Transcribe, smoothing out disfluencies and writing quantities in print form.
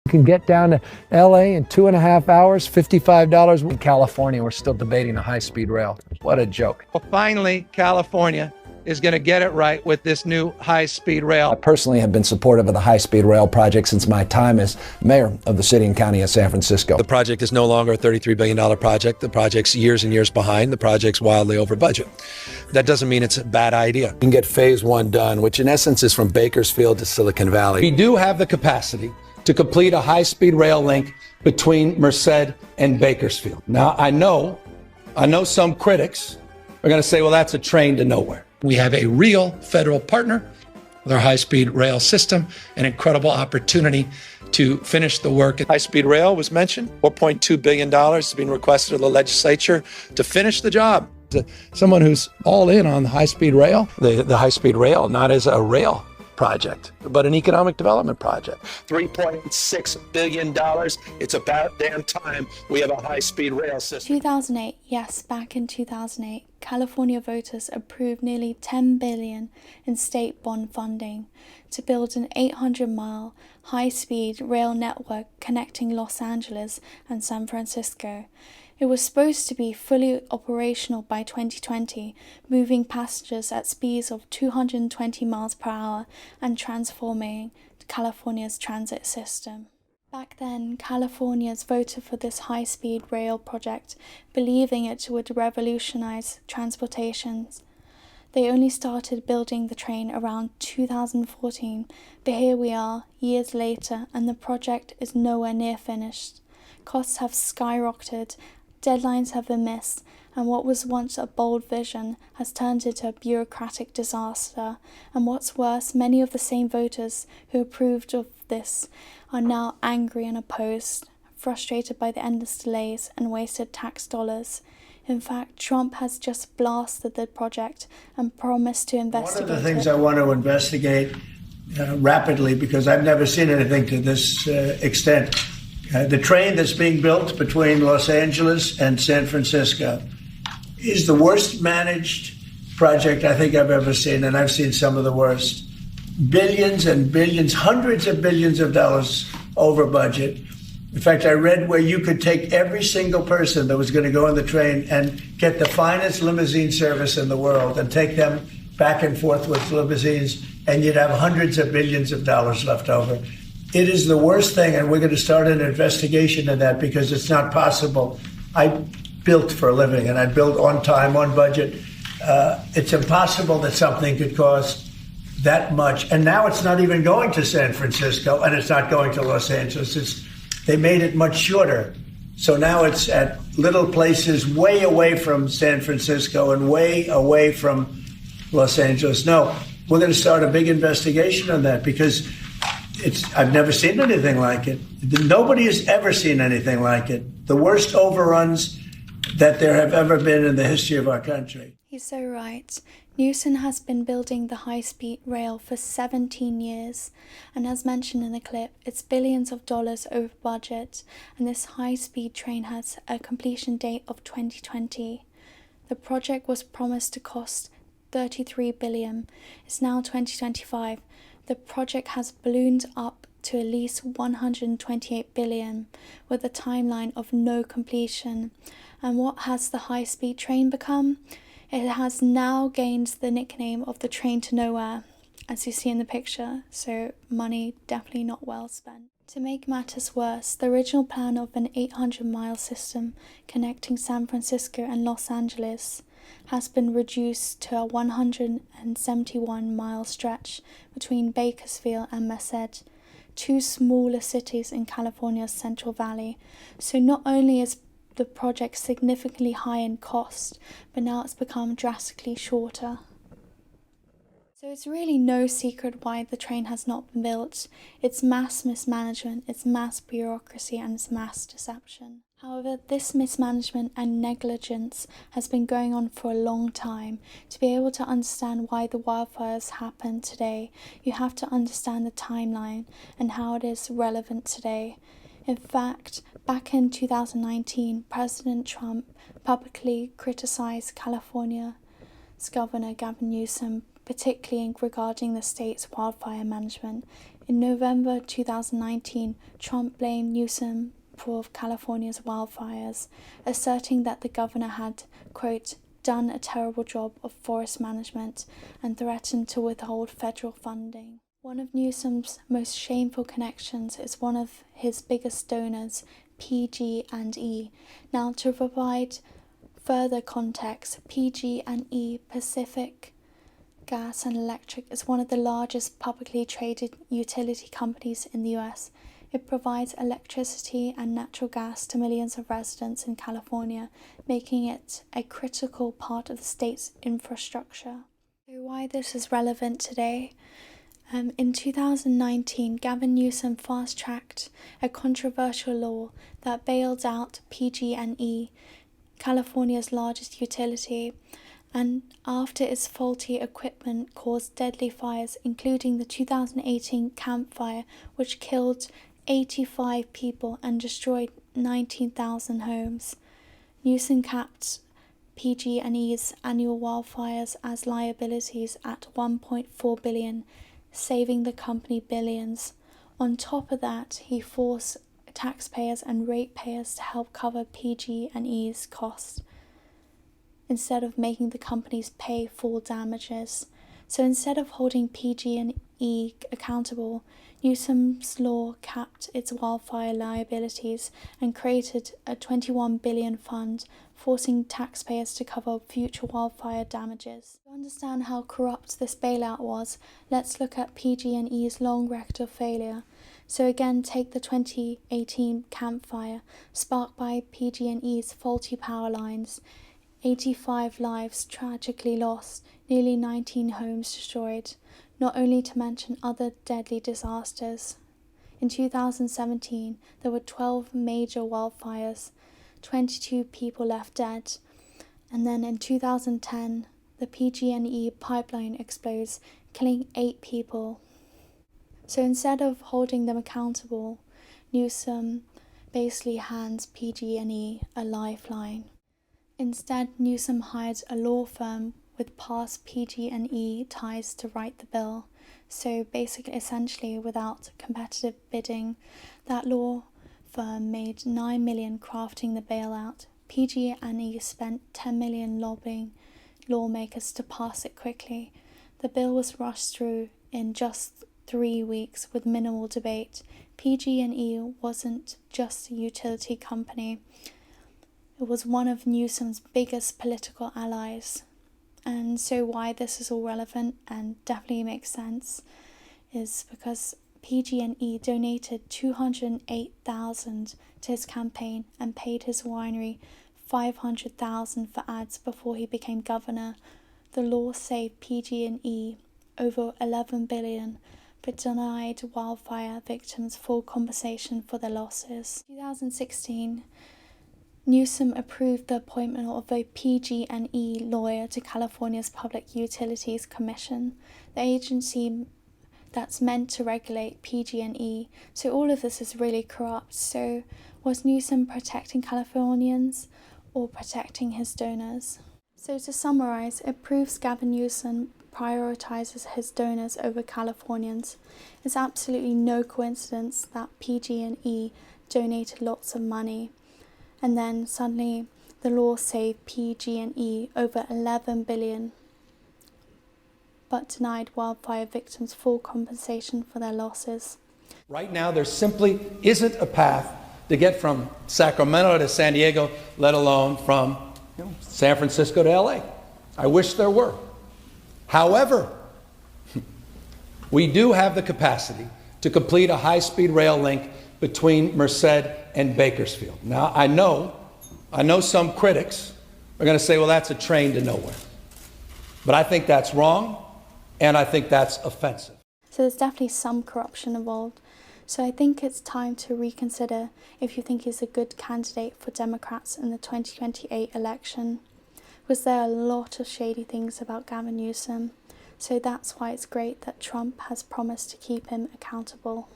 You can get down to LA in 2.5 hours, $55. In California, we're still debating a high-speed rail. What a joke. Well, finally, California is going to get it right with this new high-speed rail. I personally have been supportive of the high-speed rail project since my time as mayor of the city and county of San Francisco. The project is no longer a $33 billion project. The project's years and years behind. The project's wildly over budget. That doesn't mean it's a bad idea. We can get phase one done, which in essence is from Bakersfield to Silicon Valley. We do have the capacity to complete a high-speed rail link between Merced and Bakersfield. Now, I know some critics are going to say, well, that's a train to nowhere. We have a real federal partner with our high-speed rail system, an incredible opportunity to finish the work. High-speed rail was mentioned. $4.2 billion is being requested of the legislature to finish the job. Someone who's all in on the high-speed rail, the high-speed rail, not as a rail project, but an economic development project. $3.6 billion. It's about damn time we have a high-speed rail system. 2008, yes, back in 2008, California voters approved nearly $10 billion in state bond funding to build an 800-mile high-speed rail network connecting Los Angeles and San Francisco. It was supposed to be fully operational by 2020, moving passengers at speeds of 220 miles per hour and transforming California's transit system. Back then, Californians voted for this high-speed rail project, believing it would revolutionize transportation. They only started building the train around 2014, but here we are, years later, and the project is nowhere near finished. Costs have skyrocketed, deadlines have been missed, and what was once a bold vision has turned into a bureaucratic disaster. And what's worse, many of the same voters who approved of this are now angry and opposed, frustrated by the endless delays and wasted tax dollars. In fact, Trump has just blasted the project and promised to investigate it. One of the things I want to investigate rapidly, because I've never seen anything to this extent, the train that's being built between Los Angeles and San Francisco is the worst managed project I think I've ever seen, and I've seen some of the worst. Billions and billions, hundreds of billions of dollars over budget. In fact, I read where you could take every single person that was going to go on the train and get the finest limousine service in the world and take them back and forth with limousines, and you'd have hundreds of billions of dollars left over. It is the worst thing, and we're going to start an investigation of that because it's not possible. I built for a living, and I built on time, on budget. It's impossible that something could cost that much. And now it's not even going to San Francisco, and it's not going to Los Angeles. They made it much shorter. So now it's at little places way away from San Francisco and way away from Los Angeles. No, we're going to start a big investigation on that because I've never seen anything like it. Nobody has ever seen anything like it. The worst overruns that there have ever been in the history of our country. He's so right. Newsom has been building the high-speed rail for 17 years, and as mentioned in the clip, it's billions of dollars over budget, and this high-speed train has a completion date of 2020. The project was promised to cost $33 billion. It's now 2025. The project has ballooned up to at least $128 billion, with a timeline of no completion. And what has the high-speed train become? It has now gained the nickname of the train to nowhere, as you see in the picture, so money definitely not well spent. To make matters worse, the original plan of an 800-mile system connecting San Francisco and Los Angeles has been reduced to a 171-mile stretch between Bakersfield and Merced, two smaller cities in California's Central Valley. So not only is the project significantly high in cost, but now it's become drastically shorter. So it's really no secret why the train has not been built. It's mass mismanagement, it's mass bureaucracy, and it's mass deception. However, this mismanagement and negligence has been going on for a long time. To be able to understand why the wildfires happened today, you have to understand the timeline and how it is relevant today. In fact, back in 2019, President Trump publicly criticized California's Governor Gavin Newsom, particularly regarding the state's wildfire management. In November 2019, Trump blamed Newsom for California's wildfires, asserting that the governor had, quote, done a terrible job of forest management and threatened to withhold federal funding. One of Newsom's most shameful connections is one of his biggest donors, PG&E. Now, to provide further context, PG&E, Pacific Gas and Electric, is one of the largest publicly traded utility companies in the US. It provides electricity and natural gas to millions of residents in California, making it a critical part of the state's infrastructure. So why this is relevant today? In 2019, Gavin Newsom fast-tracked a controversial law that bailed out PG&E, California's largest utility, and after its faulty equipment caused deadly fires, including the 2018 Camp Fire, which killed 85 people and destroyed 19,000 homes. Newsom capped PG&E's annual wildfires as liabilities at $1.4 billion, saving the company billions. On top of that, he forced taxpayers and ratepayers to help cover PG&E's costs, instead of making the companies pay full damages. So instead of holding PG&E accountable, Newsom's law capped its wildfire liabilities and created a $21 billion fund, forcing taxpayers to cover future wildfire damages. To understand how corrupt this bailout was, let's look at PG&E's long record of failure. So again, take the 2018 Camp Fire, sparked by PG&E's faulty power lines. 85 lives tragically lost, nearly 19 homes destroyed, not only to mention other deadly disasters. In 2017, there were 12 major wildfires, 22 people left dead, and then in 2010, the PG&E pipeline explodes, killing 8 people. So instead of holding them accountable, Newsom basically hands PG&E a lifeline. Instead, Newsom hired a law firm with past PG&E ties to write the bill. So basically, essentially, without competitive bidding, that law firm made $9 million crafting the bailout. PG&E spent $10 million lobbying lawmakers to pass it quickly. The bill was rushed through in just 3 weeks with minimal debate. PG&E wasn't just a utility company. It was one of Newsom's biggest political allies. And so why this is all relevant and definitely makes sense is because PG&E donated $208,000 to his campaign and paid his winery $500,000 for ads before he became governor. The law saved PG&E over $11 billion, but denied wildfire victims full compensation for their losses. In 2016, Newsom approved the appointment of a PG&E lawyer to California's Public Utilities Commission, the agency that's meant to regulate PG&E. So all of this is really corrupt. So was Newsom protecting Californians or protecting his donors? So to summarize, it proves Gavin Newsom prioritizes his donors over Californians. It's absolutely no coincidence that PG&E donated lots of money, and then suddenly the law saved PG&E over $11 billion, but denied wildfire victims full compensation for their losses. Right now, there simply isn't a path to get from Sacramento to San Diego, let alone from San Francisco to LA. I wish there were. However, we do have the capacity to complete a high-speed rail link between Merced and Bakersfield. Now, I know some critics are going to say, well, that's a train to nowhere. But I think that's wrong, and I think that's offensive. So there's definitely some corruption involved. So I think it's time to reconsider if you think he's a good candidate for Democrats in the 2028 election. Because there are a lot of shady things about Gavin Newsom. So that's why it's great that Trump has promised to keep him accountable.